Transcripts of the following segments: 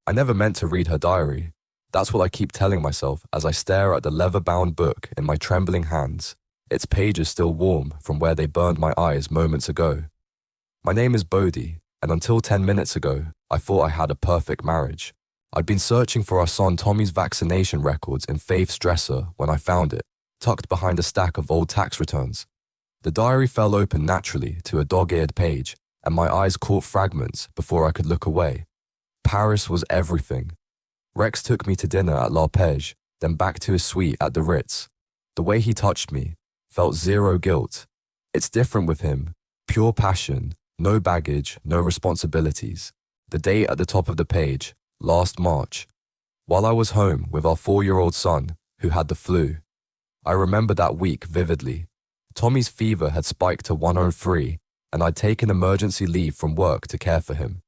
I never meant to read her diary. That's what I keep telling myself as I stare at the leather-bound book in my trembling hands, its pages still warm from where they burned my eyes moments ago. My name is Bodhi, and until 10 minutes ago, I thought I had a perfect marriage. I'd been searching for our son Tommy's vaccination records in Faith's dresser when I found it, tucked behind a stack of old tax returns. The diary fell open naturally to a dog-eared page, and my eyes caught fragments before I could look away. Paris was everything. Rex took me to dinner at L'Arpège, then back to his suite at the Ritz. The way he touched me felt zero guilt. It's different with him. Pure passion, no baggage, no responsibilities. The date at the top of the page, last March. While I was home with our 4-year-old son, who had the flu. I remember that week vividly. Tommy's fever had spiked to 103, and I'd taken emergency leave from work to care for him.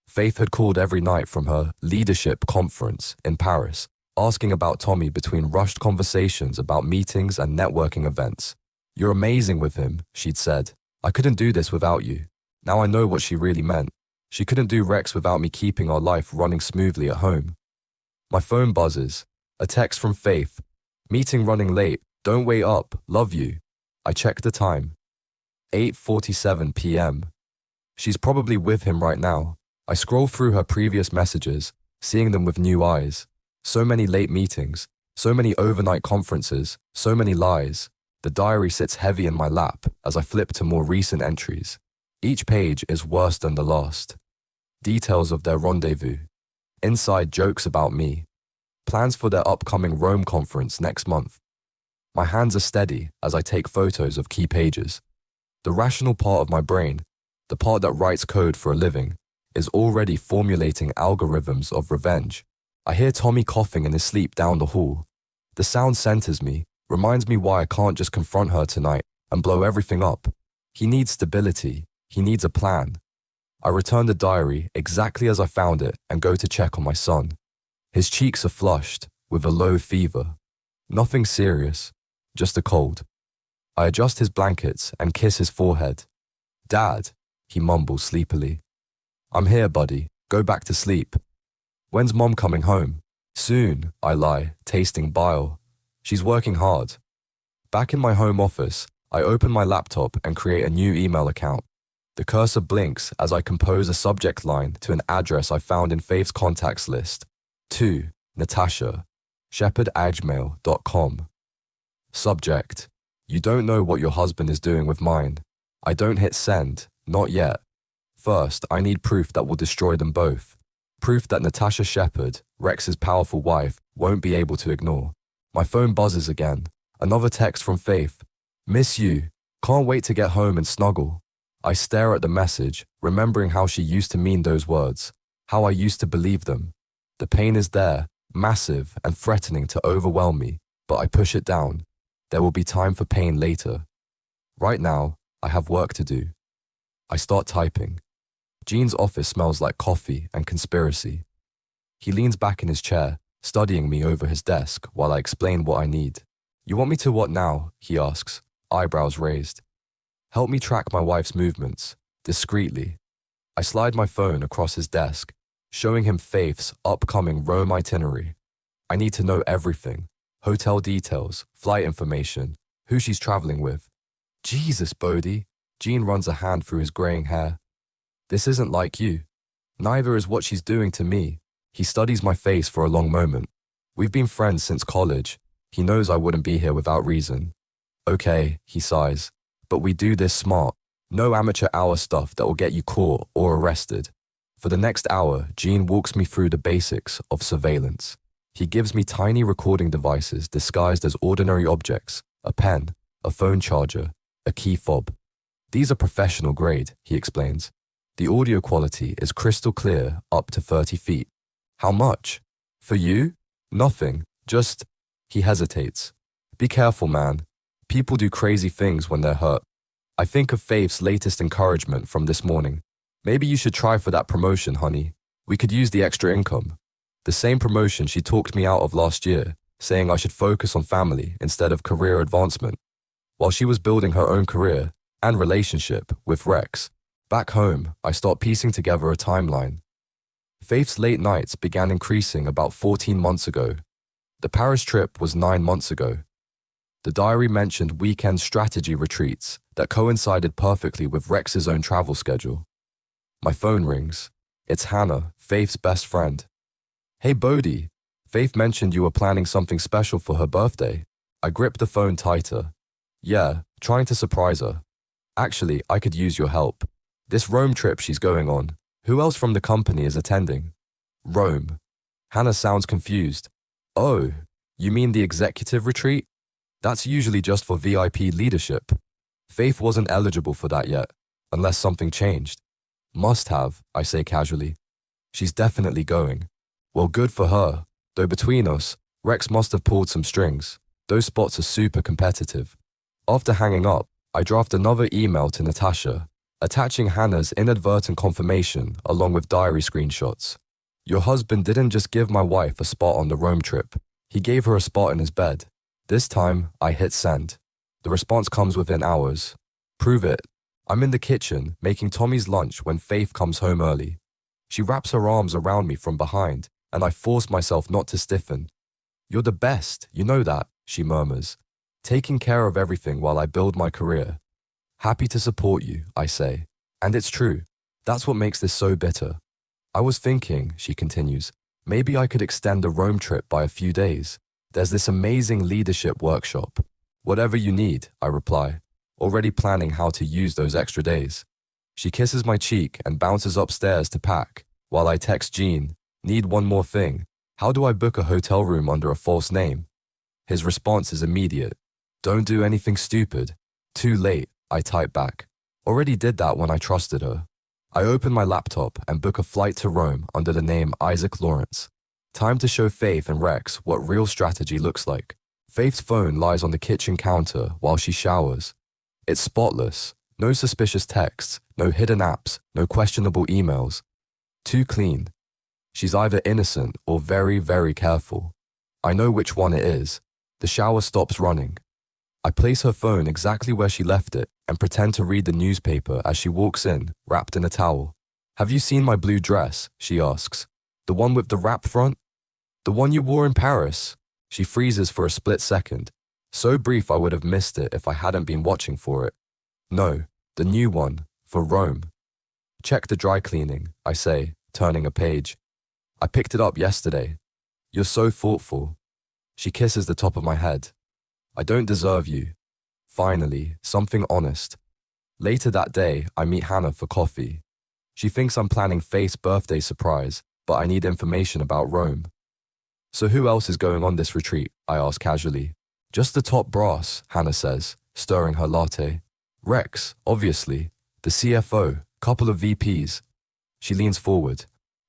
Faith had called every night from her leadership conference in Paris, asking about Tommy between rushed conversations about meetings and networking events. "You're amazing with him," she'd said. "I couldn't do this without you." Now I know what she really meant. She couldn't do Rex without me keeping our life running smoothly at home. My phone buzzes. A text from Faith. "Meeting running late. Don't wait up. Love you." I check the time. 8:47 p.m. She's probably with him right now. I scroll through her previous messages, seeing them with new eyes. So many late meetings, so many overnight conferences, so many lies. The diary sits heavy in my lap as I flip to more recent entries. Each page is worse than the last. Details of their rendezvous. Inside jokes about me. Plans for their upcoming Rome conference next month. My hands are steady as I take photos of key pages. The rational part of my brain, the part that writes code for a living, is already formulating algorithms of revenge. I hear Tommy coughing in his sleep down the hall. The sound centers me, reminds me why I can't just confront her tonight and blow everything up. He needs stability. He needs a plan. I return the diary exactly as I found it and go to check on my son. His cheeks are flushed with a low fever. Nothing serious, just a cold. I adjust his blankets and kiss his forehead. "Dad," he mumbles sleepily. "I'm here, buddy. Go back to sleep." "When's Mom coming home?" "Soon," I lie, tasting bile. "She's working hard." Back in my home office, I open my laptop and create a new email account. The cursor blinks as I compose a subject line to an address I found in Faith's contacts list. To Natasha, shepherdagmail.com. Subject: You don't know what your husband is doing with mine. I don't hit send, not yet. First, I need proof that will destroy them both. Proof that Natasha Shepherd, Rex's powerful wife, won't be able to ignore. My phone buzzes again. Another text from Faith. "Miss you. Can't wait to get home and snuggle." I stare at the message, remembering how she used to mean those words, how I used to believe them. The pain is there, massive and threatening to overwhelm me, but I push it down. There will be time for pain later. Right now, I have work to do. I start typing. Gene's office smells like coffee and conspiracy. He leans back in his chair, studying me over his desk while I explain what I need. "You want me to what now?" he asks, eyebrows raised. "Help me track my wife's movements, discreetly." I slide my phone across his desk, showing him Faith's upcoming Rome itinerary. I need to know everything. Hotel details, flight information, who she's traveling with. "Jesus, Bodhi." Gene runs a hand through his graying hair. "This isn't like you. Neither is what she's doing to me." He studies my face for a long moment. "We've been friends since college. He knows I wouldn't be here without reason." "Okay," he sighs, "but we do this smart. No amateur hour stuff that will get you caught or arrested." For the next hour, Gene walks me through the basics of surveillance. He gives me tiny recording devices disguised as ordinary objects, a pen, a phone charger, a key fob. "These are professional grade," he explains. "The audio quality is crystal clear up to 30 feet. "How much?" "For you? Nothing. Just..." He hesitates. "Be careful, man. People do crazy things when they're hurt." I think of Faith's latest encouragement from this morning. "Maybe you should try for that promotion, honey. We could use the extra income." The same promotion she talked me out of last year, saying I should focus on family instead of career advancement. While she was building her own career and relationship with Rex, back home, I start piecing together a timeline. Faith's late nights began increasing about 14 months ago. The Paris trip was 9 months ago. The diary mentioned weekend strategy retreats that coincided perfectly with Rex's own travel schedule. My phone rings. It's Hannah, Faith's best friend. Hey Bodhi, Faith mentioned you were planning something special for her birthday. I gripped the phone tighter. Yeah, trying to surprise her. Actually, I could use your help. This Rome trip she's going on. Who else from the company is attending? Rome. Hannah sounds confused. Oh, you mean the executive retreat? That's usually just for VIP leadership. Faith wasn't eligible for that yet, unless something changed. Must have, I say casually. She's definitely going. Well, good for her. Though between us, Rex must have pulled some strings. Those spots are super competitive. After hanging up, I draft another email to Natasha, attaching Hannah's inadvertent confirmation along with diary screenshots. Your husband didn't just give my wife a spot on the Rome trip. He gave her a spot in his bed. This time, I hit send. The response comes within hours. Prove it. I'm in the kitchen, making Tommy's lunch when Faith comes home early. She wraps her arms around me from behind, and I force myself not to stiffen. You're the best, you know that, she murmurs, taking care of everything while I build my career. Happy to support you, I say. And it's true. That's what makes this so bitter. I was thinking, she continues, maybe I could extend the Rome trip by a few days. There's this amazing leadership workshop. Whatever you need, I reply, already planning how to use those extra days. She kisses my cheek and bounces upstairs to pack, while I text Gene, need one more thing. How do I book a hotel room under a false name? His response is immediate. Don't do anything stupid. Too late, I type back. Already did that when I trusted her. I open my laptop and book a flight to Rome under the name Isaac Lawrence. Time to show Faith and Rex what real strategy looks like. Faith's phone lies on the kitchen counter while she showers. It's spotless. No suspicious texts, no hidden apps, no questionable emails. Too clean. She's either innocent or very, very careful. I know which one it is. The shower stops running. I place her phone exactly where she left it and pretend to read the newspaper as she walks in, wrapped in a towel. Have you seen my blue dress? She asks. The one with the wrap front? The one you wore in Paris? She freezes for a split second. So brief I would have missed it if I hadn't been watching for it. No, the new one, for Rome. Check the dry cleaning, I say, turning a page. I picked it up yesterday. You're so thoughtful. She kisses the top of my head. I don't deserve you. Finally, something honest. Later that day, I meet Hannah for coffee. She thinks I'm planning Faith's birthday surprise, but I need information about Rome. So who else is going on this retreat? I ask casually. Just the top brass, Hannah says, stirring her latte. Rex, obviously. The CFO, couple of VPs. She leans forward.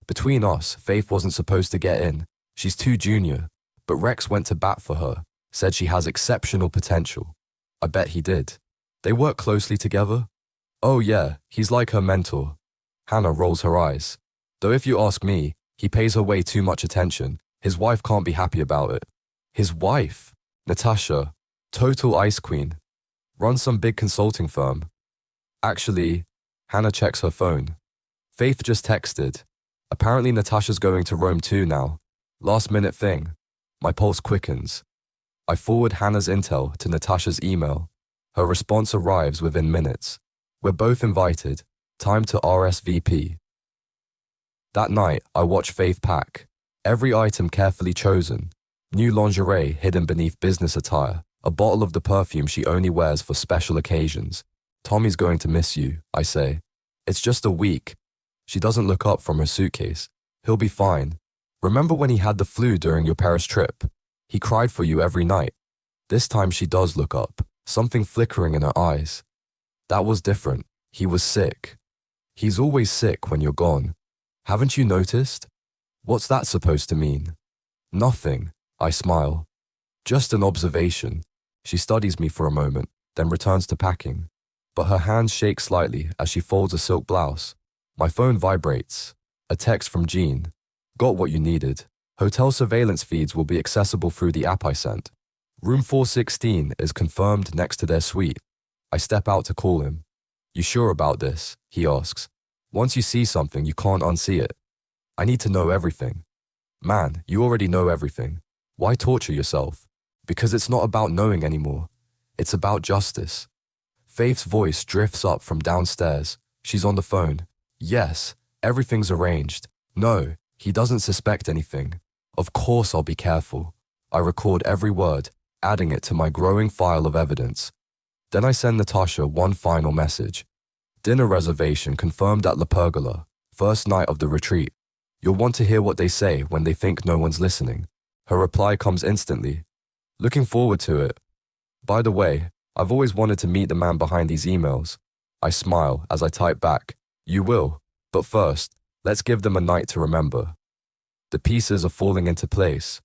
Between us, Faith wasn't supposed to get in. She's too junior. But Rex went to bat for her, said she has exceptional potential. I bet he did. They work closely together? Oh yeah, he's like her mentor. Hannah rolls her eyes. Though if you ask me, he pays her way too much attention. His wife can't be happy about it. His wife? Natasha, total ice queen. Runs some big consulting firm. Actually, Hannah checks her phone. Faith just texted. Apparently Natasha's going to Rome too now. Last minute thing. My pulse quickens. I forward Hannah's intel to Natasha's email. Her response arrives within minutes. We're both invited. Time to RSVP. That night, I watch Faith pack. Every item carefully chosen. New lingerie hidden beneath business attire. A bottle of the perfume she only wears for special occasions. Tommy's going to miss you, I say. It's just a week. She doesn't look up from her suitcase. He'll be fine. Remember when he had the flu during your Paris trip? He cried for you every night. This time she does look up, something flickering in her eyes. That was different. He was sick. He's always sick when you're gone. Haven't you noticed? What's that supposed to mean? Nothing, I smile. Just an observation. She studies me for a moment, then returns to packing. But her hands shake slightly as she folds a silk blouse. My phone vibrates. A text from Jean. Got what you needed. Hotel surveillance feeds will be accessible through the app I sent. Room 416 is confirmed next to their suite. I step out to call him. You sure about this? He asks. Once you see something, you can't unsee it. I need to know everything. Man, you already know everything. Why torture yourself? Because it's not about knowing anymore. It's about justice. Faith's voice drifts up from downstairs. She's on the phone. Yes, everything's arranged. No, he doesn't suspect anything. Of course I'll be careful. I record every word, adding it to my growing file of evidence. Then I send Natasha one final message. Dinner reservation confirmed at La Pergola, first night of the retreat. You'll want to hear what they say when they think no one's listening. Her reply comes instantly. Looking forward to it. By the way, I've always wanted to meet the man behind these emails. I smile as I type back. You will, but first, let's give them a night to remember. The pieces are falling into place.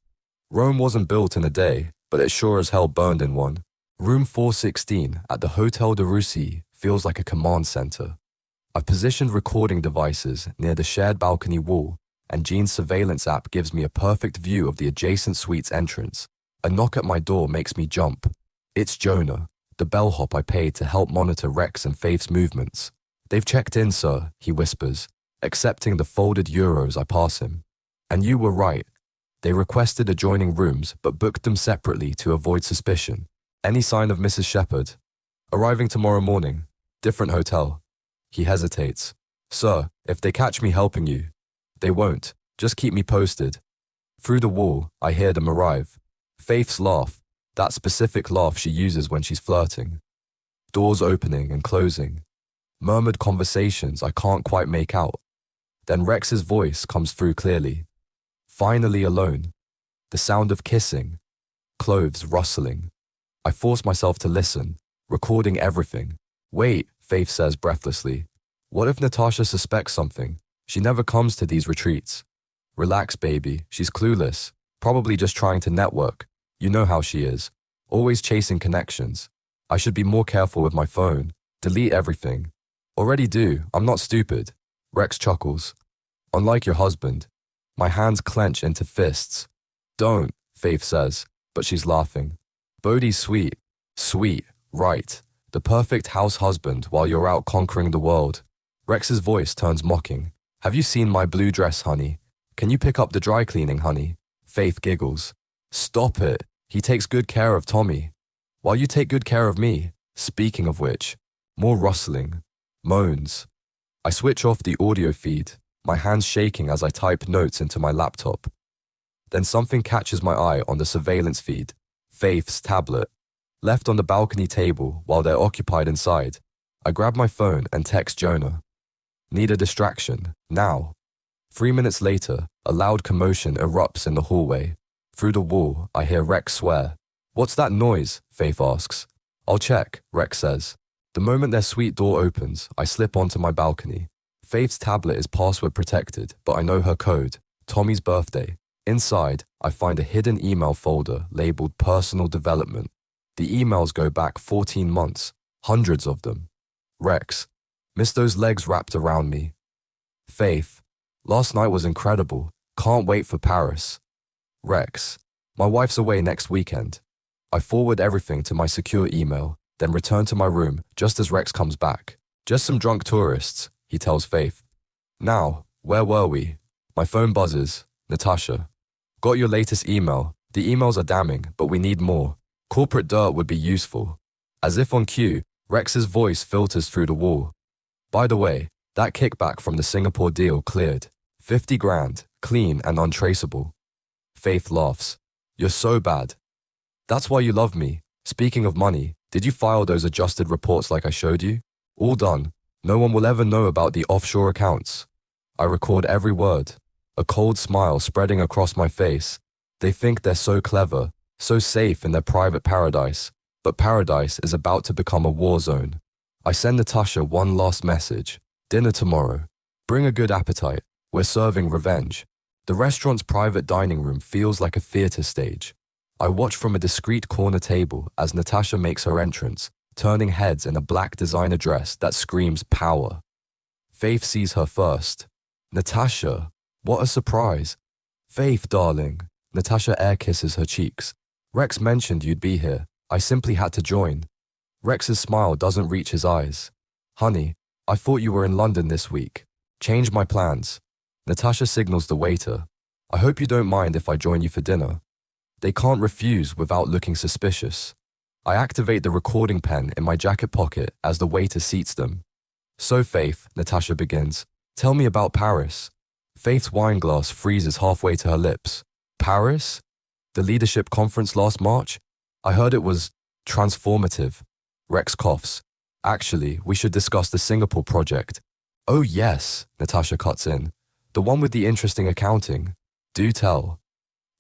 Rome wasn't built in a day, but it sure as hell burned in one. Room 416 at the Hotel de Russie feels like a command center. I've positioned recording devices near the shared balcony wall, and Jean's surveillance app gives me a perfect view of the adjacent suite's entrance. A knock at my door makes me jump. It's Jonah, the bellhop I paid to help monitor Rex and Faith's movements. They've checked in, sir, he whispers, accepting the folded euros I pass him. And you were right. They requested adjoining rooms but booked them separately to avoid suspicion. Any sign of Mrs. Shepherd? Arriving tomorrow morning. Different hotel. He hesitates. Sir, if they catch me helping you. They won't. Just keep me posted. Through the wall, I hear them arrive. Faith's laugh. That specific laugh she uses when she's flirting. Doors opening and closing. Murmured conversations I can't quite make out. Then Rex's voice comes through clearly. Finally alone. The sound of kissing. Clothes rustling. I force myself to listen, recording everything. Wait, Faith says breathlessly. What if Natasha suspects something? She never comes to these retreats. Relax, baby. She's clueless. Probably just trying to network. You know how she is. Always chasing connections. I should be more careful with my phone. Delete everything. Already do. I'm not stupid. Rex chuckles. Unlike your husband. My hands clench into fists. Don't, Faith says, but she's laughing. Bodhi's sweet. Sweet, right. The perfect house husband while you're out conquering the world. Rex's voice turns mocking. Have you seen my blue dress, honey? Can you pick up the dry cleaning, honey? Faith giggles. Stop it. He takes good care of Tommy. While you take good care of me. Speaking of which, more rustling. Moans. I switch off the audio feed, my hands shaking as I type notes into my laptop. Then something catches my eye on the surveillance feed. Faith's tablet. Left on the balcony table while they're occupied inside. I grab my phone and text Jonah. Need a distraction, now. 3 minutes later, a loud commotion erupts in the hallway. Through the wall, I hear Rex swear. What's that noise? Faith asks. I'll check, Rex says. The moment their suite door opens, I slip onto my balcony. Faith's tablet is password protected, but I know her code, Tommy's birthday. Inside, I find a hidden email folder labeled Personal Development. The emails go back 14 months, hundreds of them. Rex, miss those legs wrapped around me. Faith, last night was incredible. Can't wait for Paris. Rex, my wife's away next weekend. I forward everything to my secure email, then return to my room just as Rex comes back. Just some drunk tourists, he tells Faith. Now, where were we? My phone buzzes. Natasha. Got your latest email. The emails are damning, but we need more. Corporate dirt would be useful. As if on cue, Rex's voice filters through the wall. By the way, that kickback from the Singapore deal cleared. 50 grand, clean and untraceable. Faith laughs. You're so bad. That's why you love me. Speaking of money, did you file those adjusted reports like I showed you? All done. No one will ever know about the offshore accounts. I record every word. A cold smile spreading across my face. They think they're so clever, so safe in their private paradise. But paradise is about to become a war zone. I send Natasha one last message. Dinner tomorrow. Bring a good appetite. We're serving revenge. The restaurant's private dining room feels like a theater stage. I watch from a discreet corner table as Natasha makes her entrance, turning heads in a black designer dress that screams power. Faith sees her first. Natasha, what a surprise. Faith, darling. Natasha air kisses her cheeks. Rex mentioned you'd be here. I simply had to join. Rex's smile doesn't reach his eyes. Honey, I thought you were in London this week. Change my plans. Natasha signals the waiter. I hope you don't mind if I join you for dinner. They can't refuse without looking suspicious. I activate the recording pen in my jacket pocket as the waiter seats them. So Faith, Natasha begins, tell me about Paris. Faith's wine glass freezes halfway to her lips. Paris? The leadership conference last March? I heard it was transformative. Rex coughs. Actually, we should discuss the Singapore project. Oh yes, Natasha cuts in. The one with the interesting accounting. Do tell.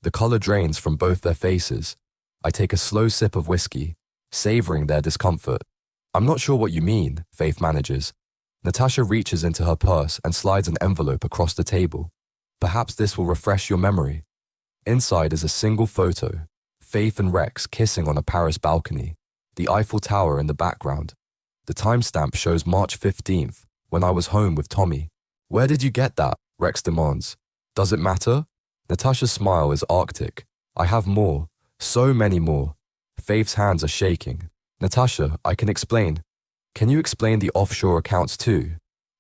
The color drains from both their faces. I take a slow sip of whiskey, savoring their discomfort. I'm not sure what you mean, Faith manages. Natasha reaches into her purse and slides an envelope across the table. Perhaps this will refresh your memory. Inside is a single photo, Faith and Rex kissing on a Paris balcony, the Eiffel Tower in the background. The timestamp shows March 15th, when I was home with Tommy. Where did you get that? Rex demands. Does it matter? Natasha's smile is arctic. I have more, so many more. Faith's hands are shaking. Natasha, I can explain. Can you explain the offshore accounts too?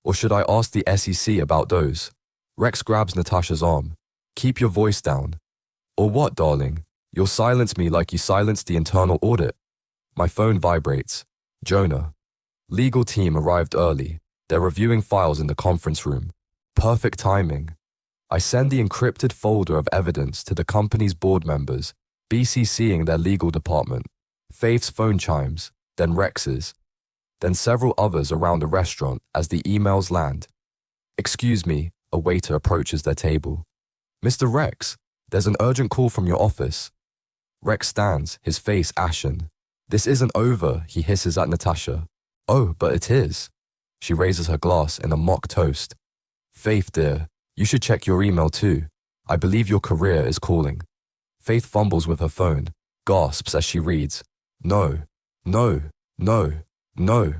Or should I ask the SEC about those? Rex grabs Natasha's arm. Keep your voice down. Or what, darling? You'll silence me like you silenced the internal audit. My phone vibrates. Jonah. Legal team arrived early. They're reviewing files in the conference room. Perfect timing. I send the encrypted folder of evidence to the company's board members, BCCing their legal department. Faith's phone chimes, then Rex's, then several others around the restaurant as the emails land. Excuse me, a waiter approaches their table. Mr. Rex, there's an urgent call from your office. Rex stands, his face ashen. This isn't over, he hisses at Natasha. Oh, but it is. She raises her glass in a mock toast. Faith, dear, you should check your email too. I believe your career is calling. Faith fumbles with her phone, gasps as she reads. No, no, no, no.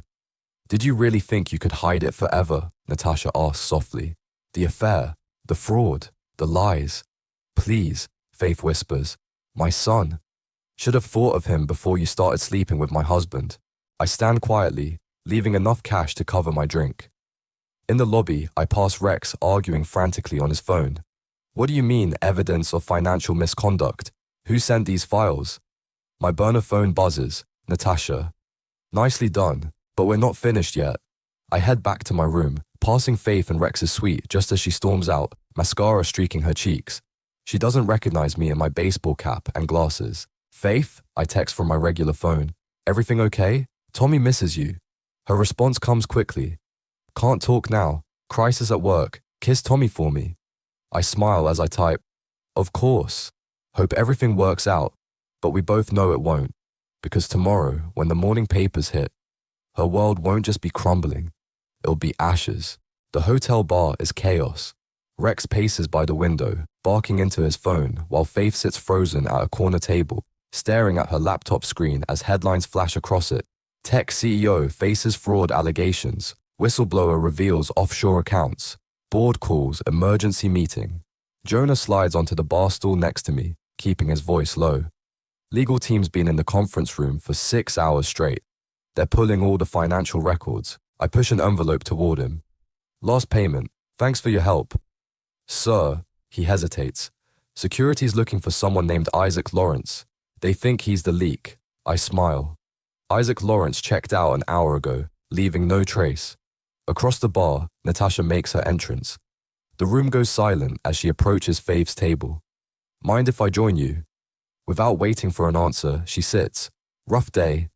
Did you really think you could hide it forever? Natasha asks softly. The affair, the fraud, the lies. Please, Faith whispers. My son. Should have thought of him before you started sleeping with my husband. I stand quietly, leaving enough cash to cover my drink. In the lobby, I pass Rex arguing frantically on his phone. What do you mean, evidence of financial misconduct? Who sent these files? My burner phone buzzes. Natasha. Nicely done, but we're not finished yet. I head back to my room, passing Faith and Rex's suite just as she storms out, mascara streaking her cheeks. She doesn't recognize me in my baseball cap and glasses. Faith? I text from my regular phone. Everything okay? Tommy misses you. Her response comes quickly. Can't talk now. Crisis at work. Kiss Tommy for me. I smile as I type. Of course. Hope everything works out. But we both know it won't. Because tomorrow, when the morning papers hit, her world won't just be crumbling. It'll be ashes. The hotel bar is chaos. Rex paces by the window, barking into his phone, while Faith sits frozen at a corner table, staring at her laptop screen as headlines flash across it. Tech CEO faces fraud allegations. Whistleblower reveals offshore accounts. Board calls emergency meeting. Jonah slides onto the bar stool next to me, keeping his voice low. Legal team's been in the conference room for 6 hours straight. They're pulling all the financial records. I push an envelope toward him. Last payment. Thanks for your help. Sir, he hesitates. Security's looking for someone named Isaac Lawrence. They think he's the leak. I smile. Isaac Lawrence checked out an hour ago, leaving no trace. Across the bar, Natasha makes her entrance. The room goes silent as she approaches Faith's table. Mind if I join you? Without waiting for an answer, she sits. Rough day.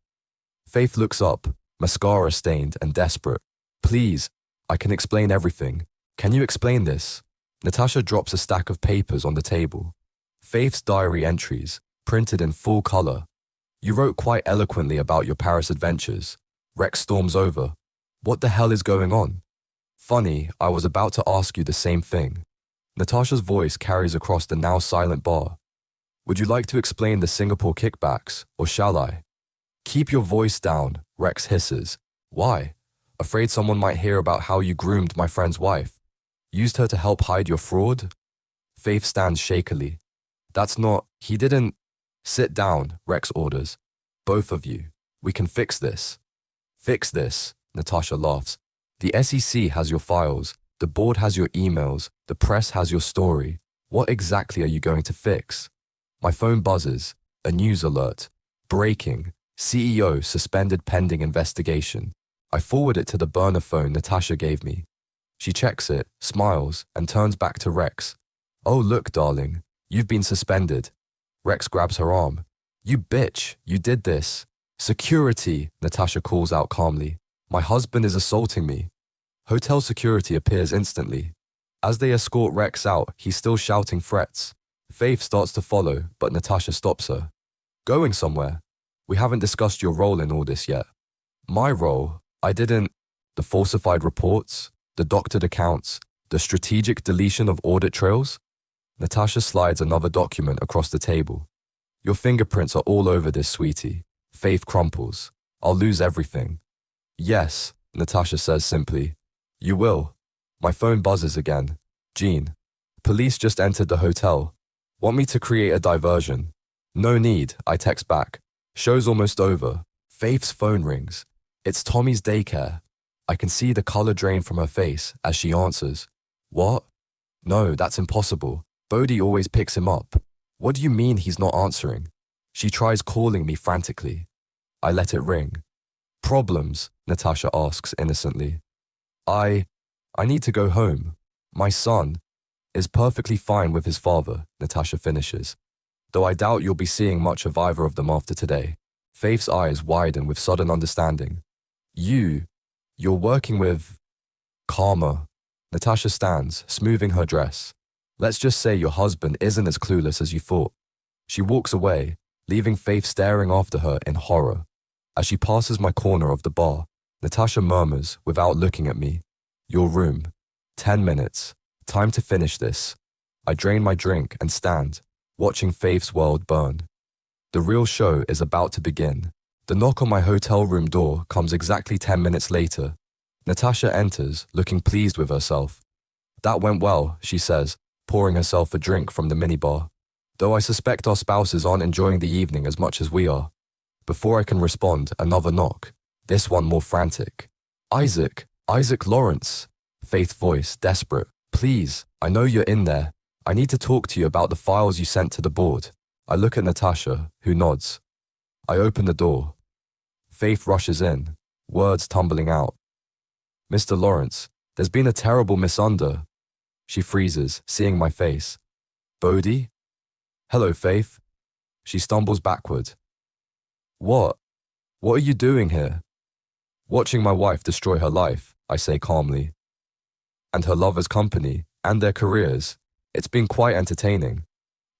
Faith looks up, mascara stained and desperate. Please, I can explain everything. Can you explain this? Natasha drops a stack of papers on the table. Faith's diary entries, printed in full color. You wrote quite eloquently about your Paris adventures. Rex storms over. What the hell is going on? Funny, I was about to ask you the same thing. Natasha's voice carries across the now silent bar. Would you like to explain the Singapore kickbacks, or shall I? Keep your voice down, Rex hisses. Why? Afraid someone might hear about how you groomed my friend's wife? Used her to help hide your fraud? Faith stands shakily. That's not, he didn't. Sit down, Rex orders. Both of you. We can fix this. Fix this, Natasha laughs. The SEC has your files. The board has your emails, the press has your story. What exactly are you going to fix? My phone buzzes, a news alert. Breaking, CEO suspended pending investigation. I forward it to the burner phone Natasha gave me. She checks it, smiles, and turns back to Rex. Oh, look, darling, you've been suspended. Rex grabs her arm. You bitch, you did this. Security, Natasha calls out calmly. My husband is assaulting me. Hotel security appears instantly. As they escort Rex out, he's still shouting threats. Faith starts to follow, but Natasha stops her. Going somewhere? We haven't discussed your role in all this yet. My role? The falsified reports, the doctored accounts, the strategic deletion of audit trails? Natasha slides another document across the table. Your fingerprints are all over this, sweetie. Faith crumples. I'll lose everything. Yes, Natasha says simply. You will. My phone buzzes again. Jean. Police just entered the hotel. Want me to create a diversion? No need, I text back. Show's almost over. Faith's phone rings. It's Tommy's daycare. I can see the color drain from her face as she answers. What? No, that's impossible. Bodhi always picks him up. What do you mean he's not answering? She tries calling me frantically. I let it ring. Problems? Natasha asks innocently. I need to go home. My son is perfectly fine with his father, Natasha finishes. Though I doubt you'll be seeing much of either of them after today. Faith's eyes widen with sudden understanding. You're working with Karma. Natasha stands, smoothing her dress. Let's just say your husband isn't as clueless as you thought. She walks away, leaving Faith staring after her in horror. As she passes my corner of the bar, Natasha murmurs without looking at me. Your room. 10 minutes. Time to finish this. I drain my drink and stand, watching Faith's world burn. The real show is about to begin. The knock on my hotel room door comes exactly 10 minutes later. Natasha enters, looking pleased with herself. That went well, she says, pouring herself a drink from the minibar. Though I suspect our spouses aren't enjoying the evening as much as we are. Before I can respond, another knock. This one more frantic. Isaac Lawrence. Faith's voice, desperate. Please, I know you're in there. I need to talk to you about the files you sent to the board. I look at Natasha, who nods. I open the door. Faith rushes in, words tumbling out. Mr. Lawrence, there's been a terrible misunder. She freezes, seeing my face. Bodhi? Hello, Faith. She stumbles backward. What? What are you doing here? Watching my wife destroy her life, I say calmly. And her lover's company, and their careers. It's been quite entertaining.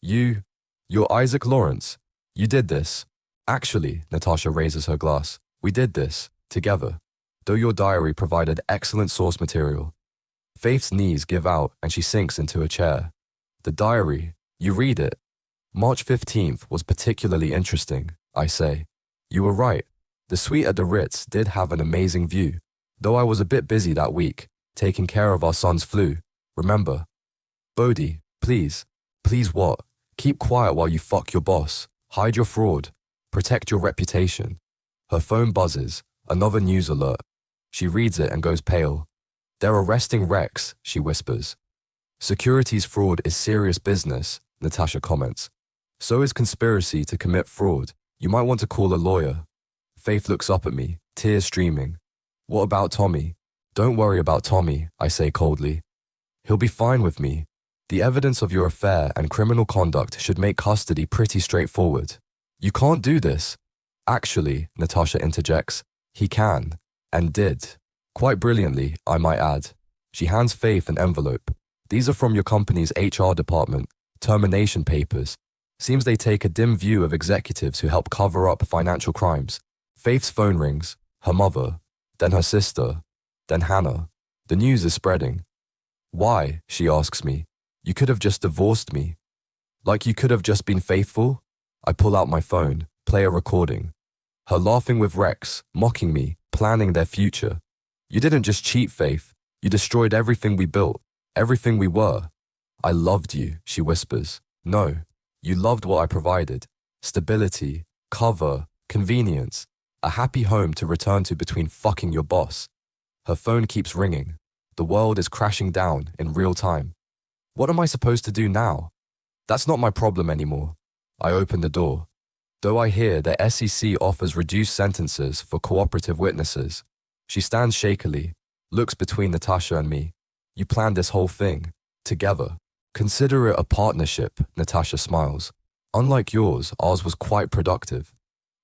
You're Isaac Lawrence. You did this. Actually, Natasha raises her glass. We did this, together. Though your diary provided excellent source material. Faith's knees give out and she sinks into a chair. The diary, you read it. March 15th was particularly interesting, I say. You were right. The suite at the Ritz did have an amazing view, though I was a bit busy that week, taking care of our son's flu. Remember? Bodhi, please. Please what? Keep quiet while you fuck your boss. Hide your fraud. Protect your reputation. Her phone buzzes. Another news alert. She reads it and goes pale. They're arresting Rex, she whispers. Securities fraud is serious business, Natasha comments. So is conspiracy to commit fraud. You might want to call a lawyer. Faith looks up at me, tears streaming. What about Tommy? Don't worry about Tommy, I say coldly. He'll be fine with me. The evidence of your affair and criminal conduct should make custody pretty straightforward. You can't do this. Actually, Natasha interjects, he can, and did. Quite brilliantly, I might add. She hands Faith an envelope. These are from your company's HR department, termination papers. Seems they take a dim view of executives who help cover up financial crimes. Faith's phone rings, her mother, then her sister, then Hannah. The news is spreading. Why, she asks me. You could have just divorced me. Like you could have just been faithful? I pull out my phone, play a recording. Her laughing with Rex, mocking me, planning their future. You didn't just cheat, Faith. You destroyed everything we built, everything we were. I loved you, she whispers. No, you loved what I provided. Stability, cover, convenience, a happy home to return to between fucking your boss. Her phone keeps ringing. The world is crashing down in real time. What am I supposed to do now? That's not my problem anymore. I open the door. Though I hear the SEC offers reduced sentences for cooperative witnesses, she stands shakily, looks between Natasha and me. You planned this whole thing, together. Consider it a partnership, Natasha smiles. Unlike yours, ours was quite productive.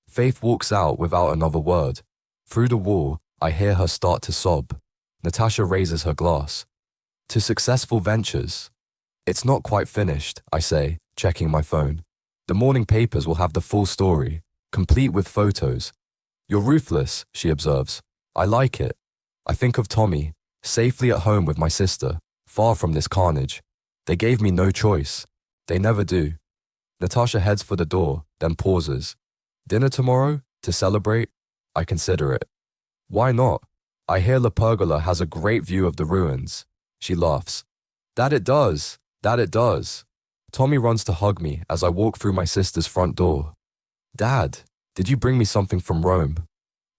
Faith walks out without another word. Through the wall, I hear her start to sob. Natasha raises her glass. To successful ventures. It's not quite finished, I say, checking my phone. The morning papers will have the full story, complete with photos. You're ruthless, she observes. I like it. I think of Tommy, safely at home with my sister, far from this carnage. They gave me no choice. They never do. Natasha heads for the door, then pauses. Dinner tomorrow? To celebrate? I consider it. Why not? I hear La Pergola has a great view of the ruins. She laughs. That it does. That it does. Tommy runs to hug me as I walk through my sister's front door. Dad, did you bring me something from Rome?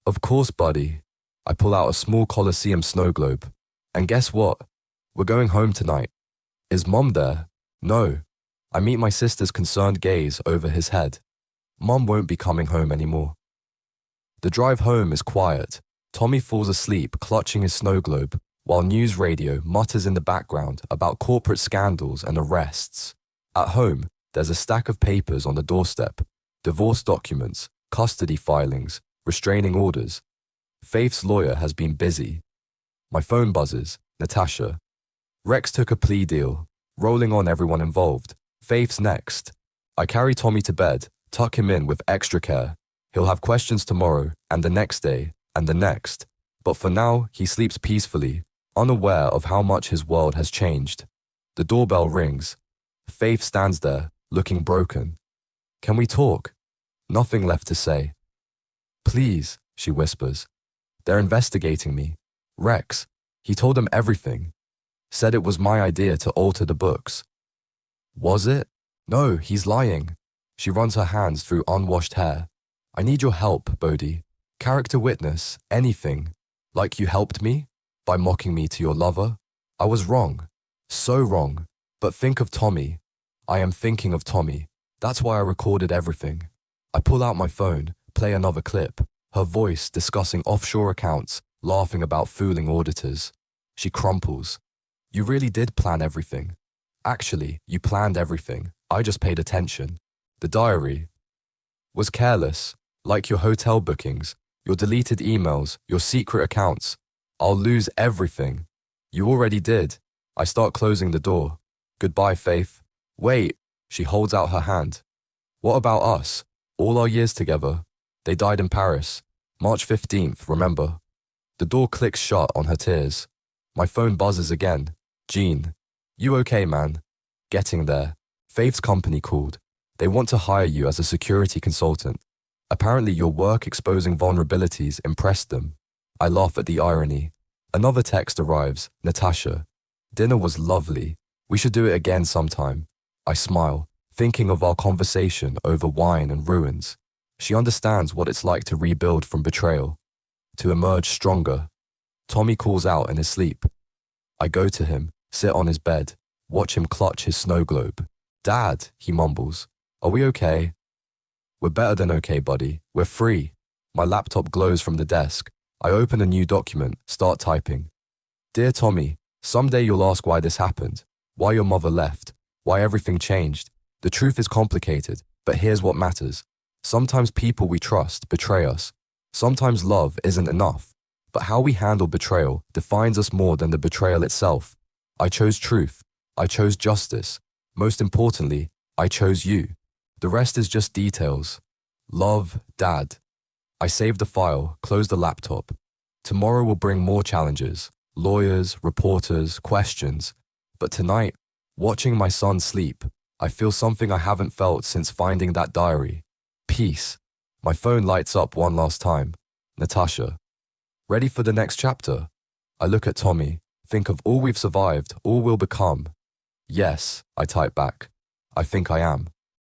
Of course, buddy. I pull out a small Colosseum snow globe. And guess what? We're going home tonight. Is Mom there? No. I meet my sister's concerned gaze over his head. Mom won't be coming home anymore. The drive home is quiet. Tommy falls asleep clutching his snow globe, while news radio mutters in the background about corporate scandals and arrests. At home, there's a stack of papers on the doorstep. Divorce documents, custody filings, restraining orders. Faith's lawyer has been busy. My phone buzzes. Natasha. Rex took a plea deal, rolling on everyone involved. Faith's next. I carry Tommy to bed, tuck him in with extra care. He'll have questions tomorrow, and the next day, and the next. But for now, he sleeps peacefully, unaware of how much his world has changed. The doorbell rings. Faith stands there, looking broken. Can we talk? Nothing left to say. Please, she whispers. They're investigating me. Rex, he told them everything. Said it was my idea to alter the books. Was it? No, he's lying. She runs her hands through unwashed hair. I need your help, Bodhi. Character witness, anything. Like you helped me? By mocking me to your lover? I was wrong. So wrong. But think of Tommy. I am thinking of Tommy. That's why I recorded everything. I pull out my phone, play another clip. Her voice discussing offshore accounts, laughing about fooling auditors. She crumples. You really did plan everything. Actually, you planned everything. I just paid attention. The diary was careless, like your hotel bookings, your deleted emails, your secret accounts. I'll lose everything. You already did. I start closing the door. Goodbye, Faith. Wait, she holds out her hand. What about us? All our years together. They died in Paris. March 15th, remember? The door clicks shut on her tears. My phone buzzes again. Jean. You okay, man? Getting there. Faith's company called. They want to hire you as a security consultant. Apparently your work exposing vulnerabilities impressed them. I laugh at the irony. Another text arrives. Natasha. Dinner was lovely. We should do it again sometime. I smile, thinking of our conversation over wine and ruins. She understands what it's like to rebuild from betrayal, to emerge stronger. Tommy calls out in his sleep. I go to him, sit on his bed, watch him clutch his snow globe. Dad, he mumbles. Are we okay? We're better than okay, buddy. We're free. My laptop glows from the desk. I open a new document, start typing. Dear Tommy, someday you'll ask why this happened, why your mother left, why everything changed. The truth is complicated, but here's what matters. Sometimes people we trust betray us. Sometimes love isn't enough, but how we handle betrayal defines us more than the betrayal itself. I chose truth. I chose justice. Most importantly, I chose you. The rest is just details. Love, Dad. I save the file, close the laptop. Tomorrow will bring more challenges, lawyers, reporters, questions. But tonight, watching my son sleep, I feel something I haven't felt since finding that diary. Peace. My phone lights up one last time. Natasha. Ready for the next chapter? I look at Tommy, think of all we've survived, all we'll become. Yes, I type back. I think I am.